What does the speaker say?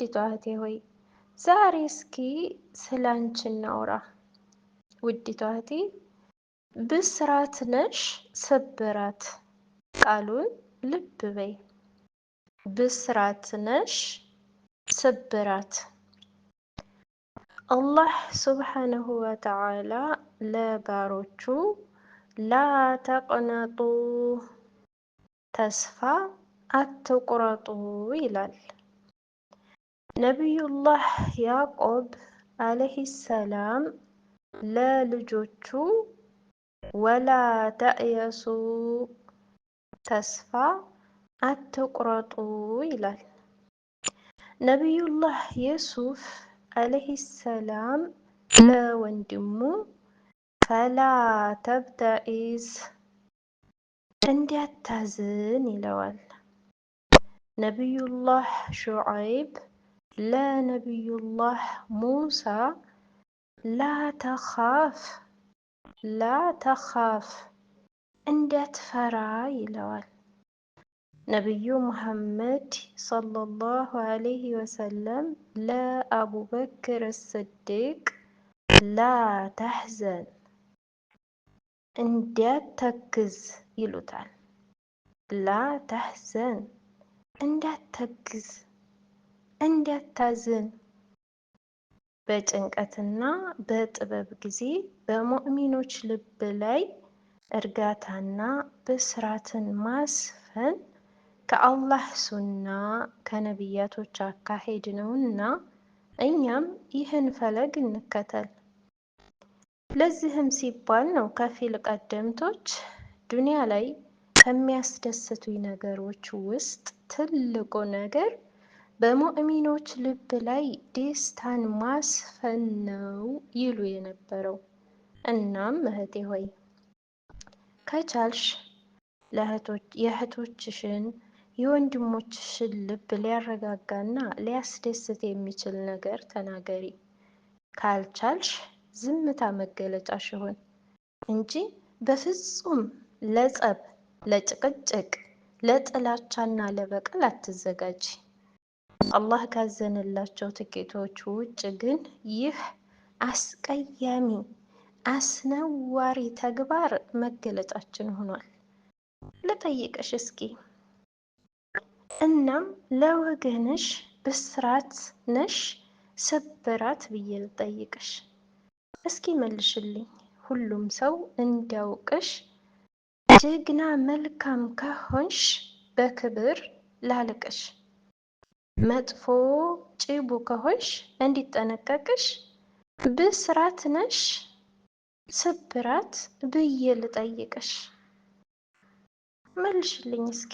ውዲቷ እህቴ ሆይ ዛሬ እስኪ ስላንቺ እናውራ። ውዲቷ እህቴ ብስራት ነሽ ስብራት፣ ቃሉን ልብ በይ። ብስራት ነሽ ስብራት። አላህ ሱብሓነሁ ወተዓላ ለባሮቹ ላ ተቅነጡ ተስፋ አትቁረጡ ይላል። ነቢዩላህ ያዕቆብ ዓለይሂ ሰላም ለልጆቹ ወላ ተእየሱ ተስፋ አትቁረጡ ይላል። ነቢዩላህ ዩሱፍ ዓለይሂ ሰላም ለወንድሙ ፈላ ተብተኢስ እንዲያታዝን ይለዋል። ነቢዩላህ ሹዐይብ ለነቢዩላህ ሙሳ ላተኻፍ እንዲያትፈራ ይለዋል። ነቢዩ ሙሐመድ ሰለላሁ ዐለይሂ ወሰለም ለአቡበክር ስዲቅ ላተሕዘን እንዲያተክዝ ይሉታል። ላተሕዘን እንዲያተክዝ እንዲያታዝን። በጭንቀትና በጥበብ ጊዜ በሙእሚኖች ልብ ላይ እርጋታና ብስራትን ማስፈን ከአላህ ሱና ከነቢያቶች አካሄድ ነውና እኛም ይህን ፈለግ እንከተል። ለዚህም ሲባል ነው ከፊል ቀደምቶች ዱንያ ላይ ከሚያስደስቱኝ ነገሮች ውስጥ ትልቁ ነገር በሙእሚኖች ልብ ላይ ደስታን ማስፈን ነው ይሉ የነበረው። እናም እህቴ ሆይ ከቻልሽ የእህቶችሽን የወንድሞችሽን ልብ ሊያረጋጋና ሊያስደስት የሚችል ነገር ተናገሪ። ካልቻልሽ ዝምታ መገለጫሽ ይሁን እንጂ በፍጹም ለጸብ፣ ለጭቅጭቅ፣ ለጥላቻና ለበቀል አትዘጋጂ። አላህ ካዘነላቸው ትኬቶች ውጭ ግን ይህ አስቀያሚ አስነዋሪ ተግባር መገለጫችን ሆኗል። ልጠይቅሽ እስኪ እናም ለወገንሽ ብስራት ነሽ ስብራት ብዬ ልጠይቅሽ፣ እስኪ መልሽልኝ። ሁሉም ሰው እንዲያውቅሽ ጀግና መልካም ከሆንሽ በክብር ላልቅሽ፣ መጥፎ ጭቡ ከሆንሽ እንዲጠነቀቅሽ ብስራት ነሽ ስብራት ብዬ ልጠይቅሽ። መልሽልኝ እስኪ።